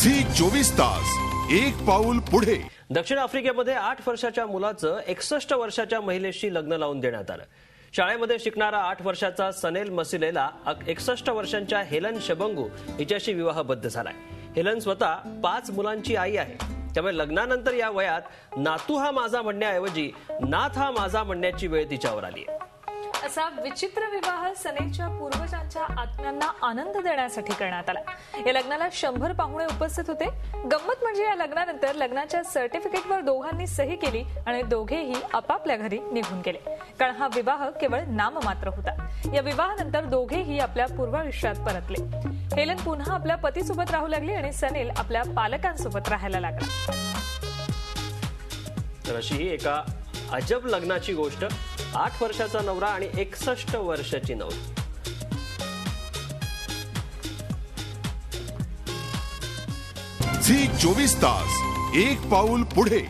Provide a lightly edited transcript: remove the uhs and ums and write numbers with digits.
Zee 24 तास एक पाऊल पुढे। दक्षिण आफ्रिकेमध्ये 8 वर्षाच्या मुलाचं 61 वर्षाच्या महिलेशी लग्न लावून देण्यात आलं। शाळेमध्ये शिकणारा 8 वर्षाचा सनेल मसिलेला 61 वर्षांच्या हेलन शबंगू हिच्याशी विवाहबद्ध झालाय। हेलन स्वतः 5 मुलांची आई आहे, त्यामुळे लग्नानंतर या वयात नातू हा माझा म्हणण्याऐवजी नाथ हा माझा म्हणण्याची वेळ तिच्यावर आली आहे। असा विचित्र विवाह सनेलच्या पूर्वजांच्या आत्म्यांना आनंद देण्यासाठी करण्यात आला। या लग्नाला 100 पाहुणे उपस्थित होते। गंमत म्हणजे या लग्नानंतर लग्नाच्या सर्टिफिकेटवर दोघांनी सही केली आणि दोघेही आपापल्या घरी निघून गेले, कारण हा विवाह केवळ नाममात्र होता। या विवाहानंतर दोघेही आपल्या पूर्वायुष्यात परतले। हेलन पुन्हा आपल्या पतीसोबत राहू लागली आणि सनेल आपल्या पालकांसोबत राहायला लागला। तर अशी ही एका अजब लग्नाची गोष्ट। 8 वर्षाचा नवरा आणि 61 वर्षाची नवरी। झी 24 तास एक पाऊल पुढे।